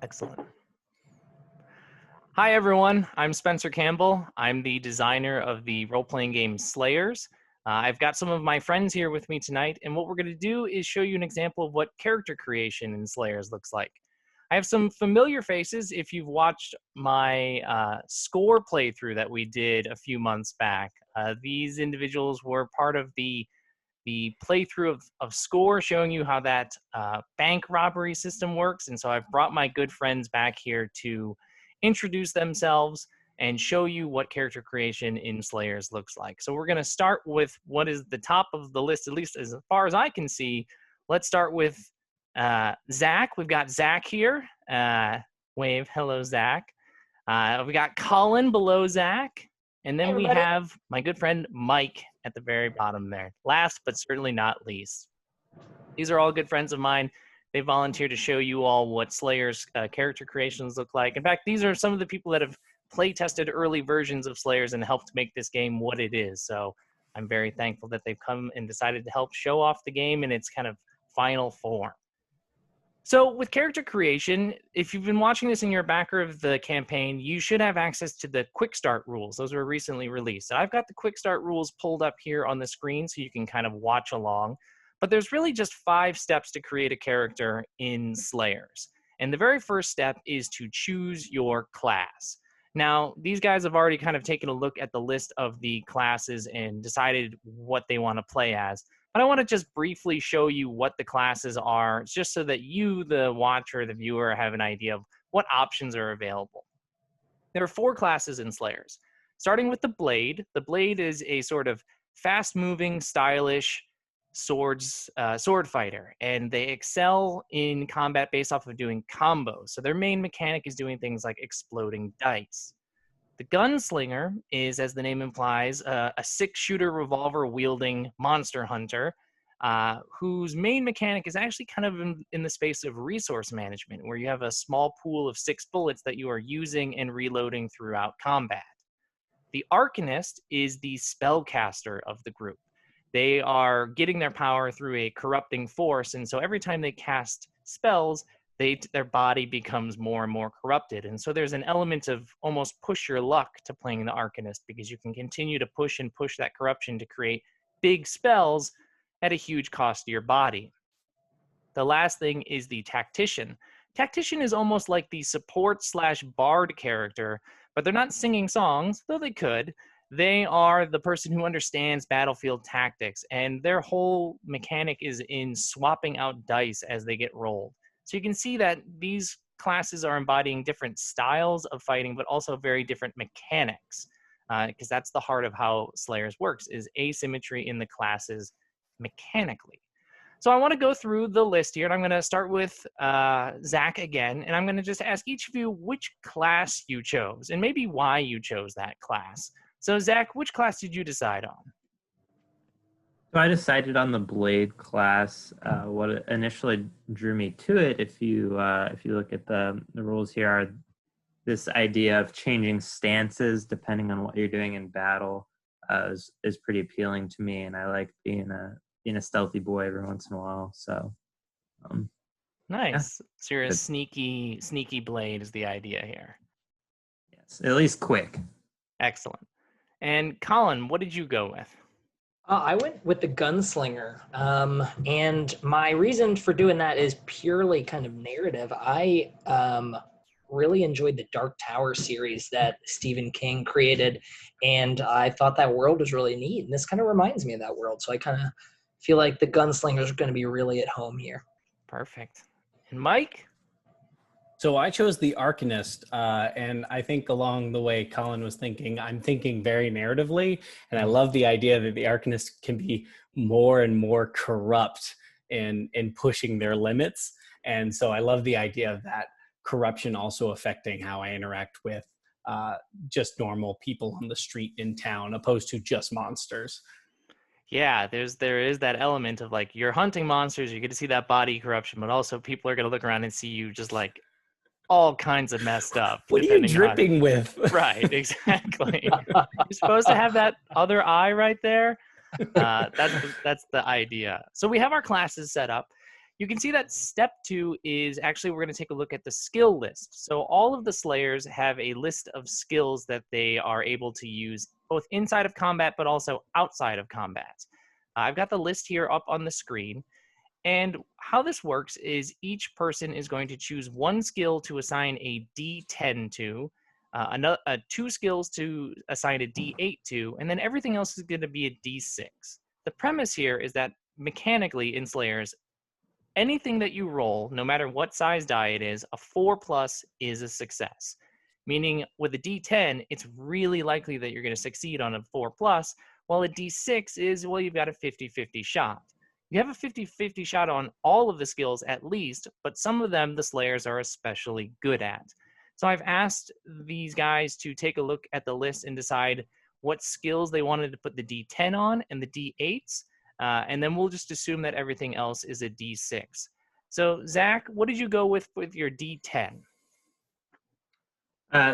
Excellent. Hi, everyone. I'm Spencer Campbell. I'm the designer of the role-playing game Slayers. I've got some of my friends here with me tonight, and what we're going to do is show you an example of what character creation in Slayers looks like. I have some familiar faces if you've watched my score playthrough that we did a few months back. These individuals were part of the playthrough of Score, showing you how that bank robbery system works. And so I've brought my good friends back here to introduce themselves and show you what character creation in Slayers looks like. So we're going to start with what is the top of the list, at least as far as I can see. Let's start with Zach. We've got Zach here. Wave. Hello, Zach. We got Colin below Zach. And then we have my good friend Mike at the very bottom there. Last but certainly not least. These are all good friends of mine. They volunteered to show you all what Slayer's character creations look like. In fact, these are some of the people that have play tested early versions of Slayers and helped make this game what it is. So I'm very thankful that they've come and decided to help show off the game in its kind of final form. So with character creation, if you've been watching this in your backer of the campaign, you should have access to the quick start rules. Those were recently released. And I've got the quick start rules pulled up here on the screen so you can kind of watch along. But there's really just 5 steps to create a character in Slayers. And the very first step is to choose your class. Now, these guys have already kind of taken a look at the list of the classes and decided what they want to play as. But I want to just briefly show you what the classes are, just so that you, the watcher, the viewer, have an idea of what options are available. There are 4 classes in Slayers. Starting with the Blade. The Blade is a sort of fast-moving, stylish sword fighter, and they excel in combat based off of doing combos. So their main mechanic is doing things like exploding dice. The Gunslinger is, as the name implies, a 6-shooter revolver-wielding monster hunter whose main mechanic is actually kind of in the space of resource management, where you have a small pool of 6 bullets that you are using and reloading throughout combat. The Arcanist is the spellcaster of the group. They are getting their power through a corrupting force, and so every time they cast spells, their body becomes more and more corrupted. And so there's an element of almost push your luck to playing the Arcanist, because you can continue to push and push that corruption to create big spells at a huge cost to your body. The last thing is the Tactician. Tactician is almost like the support/bard character, but they're not singing songs, though they could. They are the person who understands battlefield tactics, and their whole mechanic is in swapping out dice as they get rolled. So you can see that these classes are embodying different styles of fighting, but also very different mechanics, because that's the heart of how Slayers works, is asymmetry in the classes mechanically. So I want to go through the list here, and I'm going to start with Zach again, and I'm going to just ask each of you which class you chose, and maybe why you chose that class. So Zach, which class did you decide on? So I decided on the Blade class. What initially drew me to it, if you look at the rules here, are this idea of changing stances depending on what you're doing in battle is pretty appealing to me, and I like being a stealthy boy every once in a while. So nice. Yeah. So you're a sneaky Blade is the idea here. Yes, at least quick. Excellent. And Colin, what did you go with? I went with the Gunslinger, and my reason for doing that is purely kind of narrative. I really enjoyed the Dark Tower series that Stephen King created, and I thought that world was really neat, and this kind of reminds me of that world, so I kind of feel like the Gunslinger is going to be really at home here. Perfect. And Mike? So I chose the Arcanist, and I think along the way Colin was thinking, I'm thinking very narratively, and I love the idea that the Arcanist can be more and more corrupt in pushing their limits. And so I love the idea of that corruption also affecting how I interact with just normal people on the street in town, opposed to just monsters. Yeah, there is that element of like, you're hunting monsters, you get to see that body corruption, but also people are going to look around and see you just like all kinds of messed up. What are you dripping with? Right, exactly. You're supposed to have that other eye right there. That's the idea. So we have our classes set up. you can see that step 2 is actually we're going to take a look at the skill list. So all of the Slayers have a list of skills that they are able to use both inside of combat but also outside of combat. I've got the list here up on the screen. And how this works is each person is going to choose one skill to assign a D10 to, two skills to assign a D8 to, and then everything else is going to be a D6. The premise here is that mechanically in Slayers, anything that you roll, no matter what size die it is, a 4+ is a success. Meaning with a D10, it's really likely that you're going to succeed on a 4+, while a D6 is, well, you've got a 50-50 shot. You have a 50-50 shot on all of the skills at least, but some of them the Slayers are especially good at. So I've asked these guys to take a look at the list and decide what skills they wanted to put the D10 on and the D8s, and then we'll just assume that everything else is a D6. So Zach, what did you go with your D10?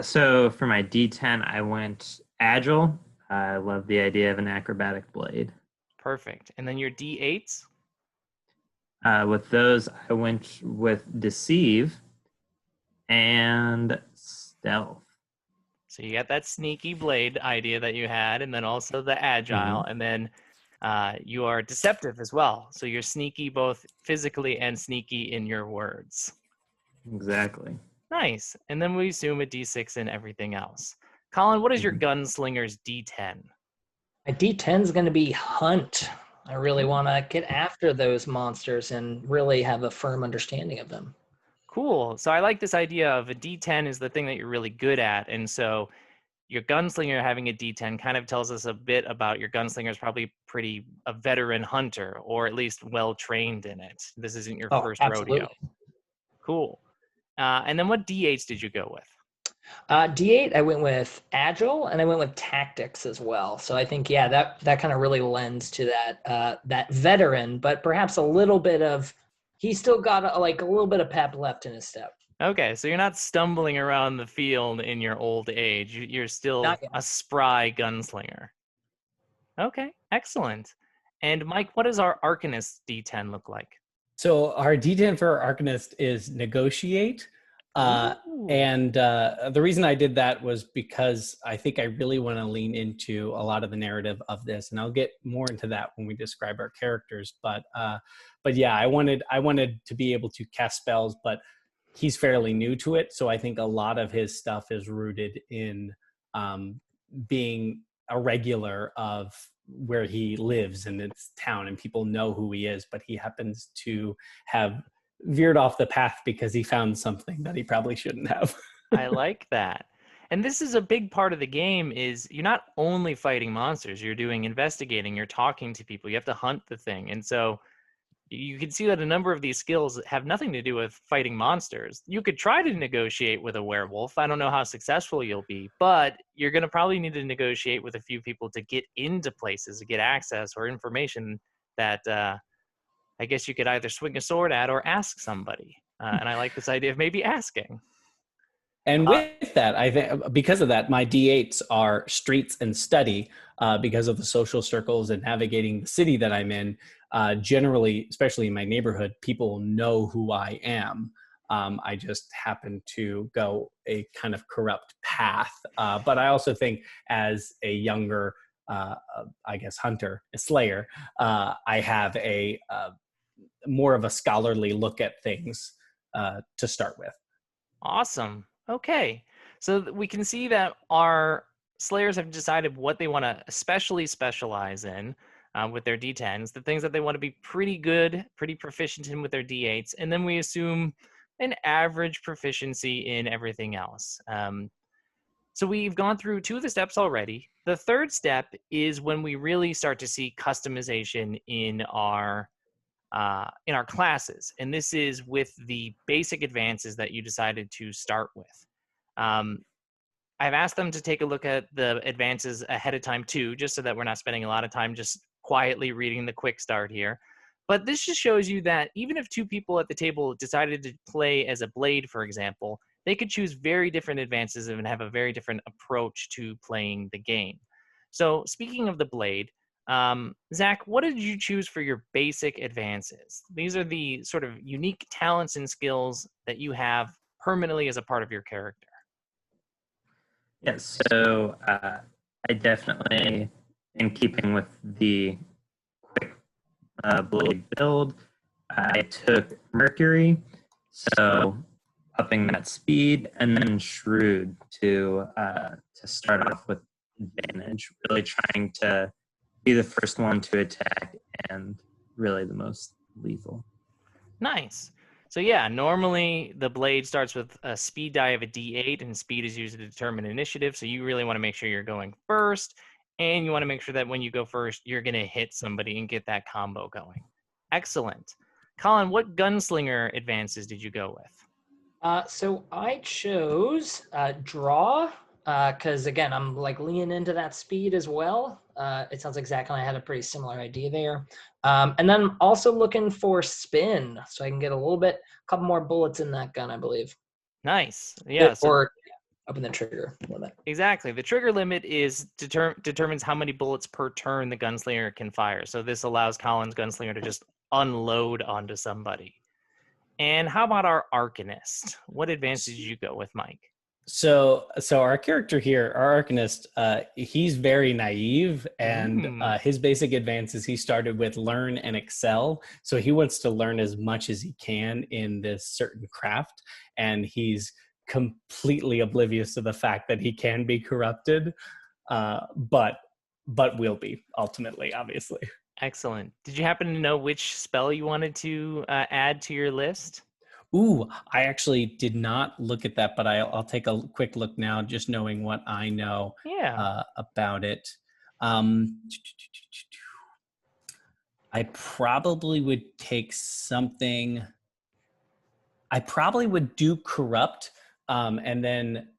So for my D10, I went agile. I love the idea of an acrobatic blade. Perfect. And then your D8s? With those, I went with deceive and stealth. So you got that sneaky blade idea that you had, and then also the agile, and then you are deceptive as well. So you're sneaky both physically and sneaky in your words. Exactly. Nice. And then we assume a D6 and everything else. Colin, what is your gunslinger's D10? My D10 is going to be hunt. I really want to get after those monsters and really have a firm understanding of them. Cool. So I like this idea of a D10 is the thing that you're really good at. And so your gunslinger having a D10 kind of tells us a bit about your gunslinger is probably a veteran hunter, or at least well trained in it. This isn't your first rodeo. Cool. And then what D8s did you go with? D8, I went with agile, and I went with tactics as well. So I think, yeah, that kind of really lends to that veteran, but perhaps a little bit of, he's still got a little bit of pep left in his step. Okay, so you're not stumbling around the field in your old age. You're still a spry gunslinger. Okay, excellent. And Mike, what does our Arcanist D10 look like? So our D10 for our Arcanist is negotiate. And the reason I did that was because I think I really want to lean into a lot of the narrative of this, and I'll get more into that when we describe our characters. But yeah, I wanted to be able to cast spells, but he's fairly new to it, so I think a lot of his stuff is rooted in being a regular of where he lives in this town, and people know who he is, but he happens to have veered off the path because he found something that he probably shouldn't have. I like that. And this is a big part of the game is you're not only fighting monsters, you're doing investigating, you're talking to people, you have to hunt the thing. And so you can see that a number of these skills have nothing to do with fighting monsters. You could try to negotiate with a werewolf. I don't know how successful you'll be, but you're going to probably need to negotiate with a few people to get into places, to get access or information that I guess you could either swing a sword at or ask somebody. And I like this idea of maybe asking. And with that, I think because of that, my D8s are streets and study because of the social circles and navigating the city that I'm in. Generally, especially in my neighborhood, people know who I am. I just happen to go a kind of corrupt path. But I also think as a younger, I guess, hunter, a slayer, I have a more of a scholarly look at things to start with. Awesome. Okay. So we can see that our Slayers have decided what they want to especially specialize in with their D10s, the things that they want to be pretty good, pretty proficient in with their D8s, and then we assume an average proficiency in everything else. So we've gone through 2 of the steps already. The third step is when we really start to see customization in our classes, and this is with the basic advances that you decided to start with. I've asked them to take a look at the advances ahead of time too, just so that we're not spending a lot of time just quietly reading the quick start here. But this just shows you that even if 2 people at the table decided to play as a blade, for example, they could choose very different advances and have a very different approach to playing the game. So speaking of the blade, Zach, what did you choose for your basic advances? These are the sort of unique talents and skills that you have permanently as a part of your character. Yeah, so I definitely, in keeping with the quick blade build, I took Mercury, so upping that speed, and then Shrewd to start off with advantage, really trying to be the first one to attack and really the most lethal. Nice. So yeah, normally the blade starts with a speed die of a D8, and speed is used to determine initiative. So you really want to make sure you're going first, and you want to make sure that when you go first, you're going to hit somebody and get that combo going. Excellent. Colin, what gunslinger advances did you go with? So I chose draw because again, I'm like leaning into that speed as well. It sounds like Zach and I had a pretty similar idea there. And then I'm also looking for spin, so I can get a couple more bullets in that gun, I believe. Nice. Yeah. So Or open the trigger limit. exactly. The trigger limit is determines how many bullets per turn the gunslinger can fire. So this allows Colin's gunslinger to just unload onto somebody. And how about our Arcanist? What advance did you go with, Mike? So our character here, our Arcanist, he's very naive, and his basic advance is he started with learn and excel. So he wants to learn as much as he can in this certain craft, and he's completely oblivious to the fact that he can be corrupted, but will be ultimately, obviously. Excellent. Did you happen to know which spell you wanted to add to your list? Ooh, I actually did not look at that, but I'll take a quick look now, just knowing what I know about it. I probably would take something. I probably would do corrupt, and then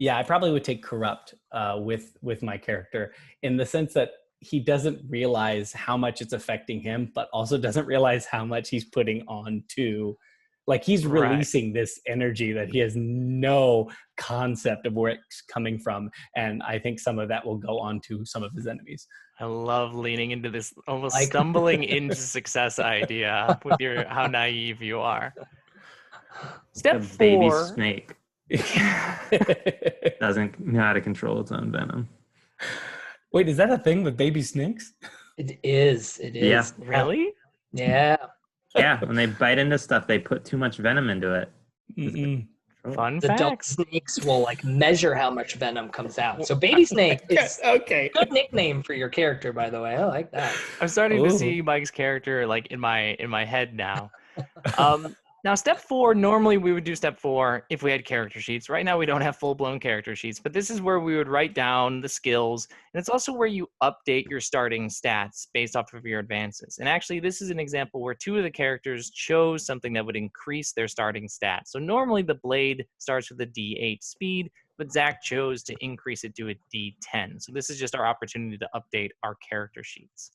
I probably would take corrupt with my character, in the sense that he doesn't realize how much it's affecting him, but also doesn't realize how much he's putting on to. Like, he's releasing this energy that he has no concept of where it's coming from. And I think some of that will go on to some of his enemies. I love leaning into this almost stumbling into success idea with your how naive you are. Step 4. Baby snake doesn't know how to control its own venom. Wait, is that a thing with baby snakes? It is. Yeah. Really? Yeah. Yeah, when they bite into stuff, they put too much venom into it. Fun The adult fact. snakes will like measure how much venom comes out. So baby snake is okay. Good nickname for your character, by the way. I like that. I'm starting to see Mike's character like in my head now. Now, step 4, normally we would do step 4 if we had character sheets. Right now we don't have full-blown character sheets, but this is where we would write down the skills, and it's also where you update your starting stats based off of your advances. And actually, this is an example where 2 of the characters chose something that would increase their starting stats. So normally the blade starts with a D8 speed, but Zach chose to increase it to a D10. So this is just our opportunity to update our character sheets.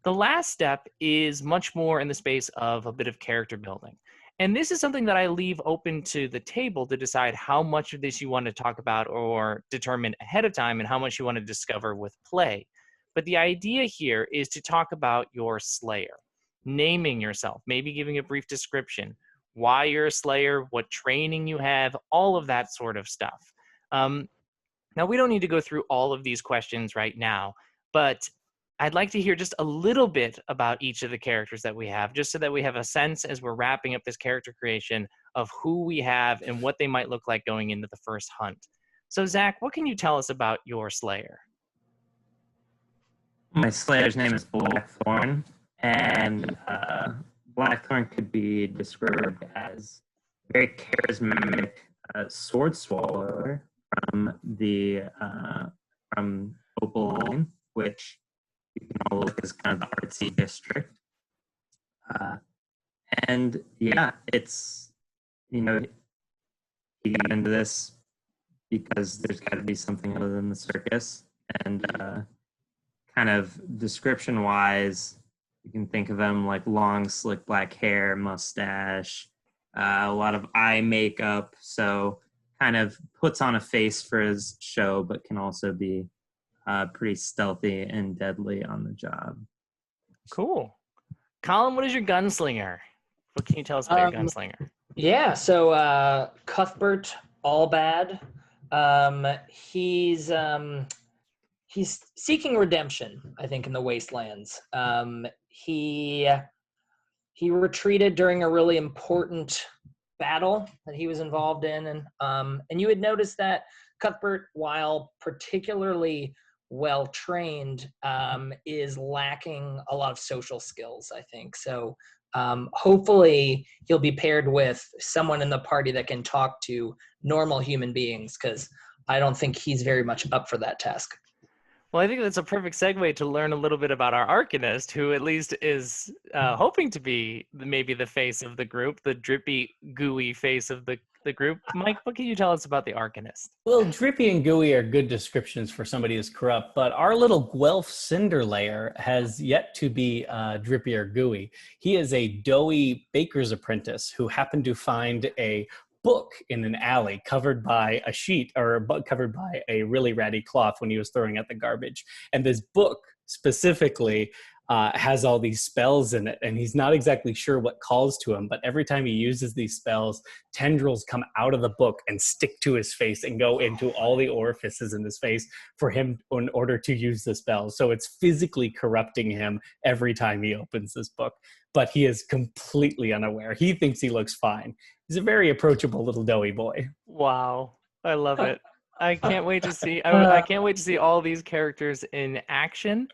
The last step is much more in the space of a bit of character building. And this is something that I leave open to the table to decide how much of this you want to talk about or determine ahead of time and how much you want to discover with play. But the idea here is to talk about your Slayer, naming yourself, maybe giving a brief description, why you're a Slayer, what training you have, all of that sort of stuff. Now, we don't need to go through all of these questions right now, but I'd like to hear just a little bit about each of the characters that we have, just so that we have a sense as we're wrapping up this character creation of who we have and what they might look like going into the first hunt. So, Zach, what can you tell us about your Slayer? My Slayer's name is Blackthorn, and Blackthorn could be described as a very charismatic sword swallower from Opal Line, which you can all look as kind of the artsy district. And yeah, it's, he got into this because there's got to be something other than the circus. And kind of description wise, you can think of him like long, slick black hair, mustache, a lot of eye makeup. So kind of puts on a face for his show, but can also be pretty stealthy and deadly on the job. Cool. Colin, what is your gunslinger? What can you tell us about your gunslinger? Yeah, so Cuthbert Allbad, he's seeking redemption, I think, in the Wastelands. He retreated during a really important battle that he was involved in, and you would notice that Cuthbert, while particularly well trained, is lacking a lot of social skills, I think. So hopefully he'll be paired with someone in the party that can talk to normal human beings, because I don't think he's very much up for that task. Well, I think that's a perfect segue to learn a little bit about our Arcanist, who at least is hoping to be maybe the face of the group, the drippy, gooey face of the group. Mike, what can you tell us about the Arcanist? Well, drippy and gooey are good descriptions for somebody who's corrupt, but our little Guelph Cinder Layer has yet to be drippy or gooey. He is a doughy baker's apprentice who happened to find a book in an alley covered by a sheet, or a book covered by a really ratty cloth when he was throwing out the garbage. And this book specifically has all these spells in it, and he's not exactly sure what calls to him, but every time he uses these spells, tendrils come out of the book and stick to his face and go into all the orifices in his face for him in order to use the spells. So it's physically corrupting him every time he opens this book, but he is completely unaware. He thinks he looks fine. He's a very approachable little doughy boy. Wow, I love it. I can't wait to see. I can't wait to see all these characters in action.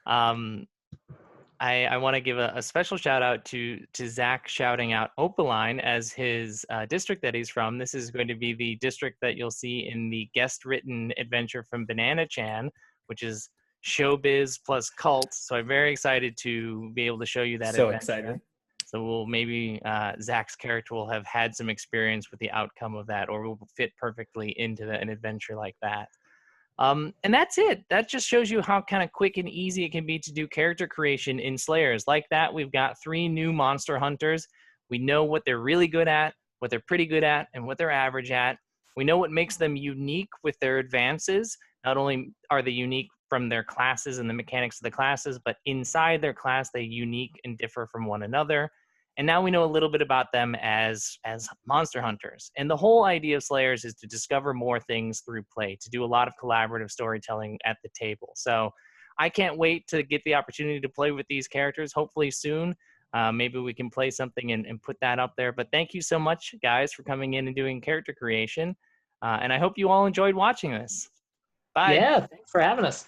I want to give a special shout out to Zach shouting out Opaline as his district that he's from. This is going to be the district that you'll see in the guest written adventure from Banana Chan, which is showbiz plus cult. So I'm very excited to be able to show you that So adventure. excited. So we'll maybe Zach's character will have had some experience with the outcome of that, or will fit perfectly into an adventure like that. And that's it. That just shows you how kind of quick and easy it can be to do character creation in Slayers. Like that, we've got 3 new monster hunters. We know what they're really good at, what they're pretty good at, and what they're average at. We know what makes them unique with their advances. Not only are they unique from their classes and the mechanics of the classes, but inside their class, they unique and differ from one another. And now we know a little bit about them as monster hunters. And the whole idea of Slayers is to discover more things through play, to do a lot of collaborative storytelling at the table. So I can't wait to get the opportunity to play with these characters, hopefully soon. Maybe we can play something and put that up there. But thank you so much, guys, for coming in and doing character creation. And I hope you all enjoyed watching this. Bye. Yeah, thanks for having us.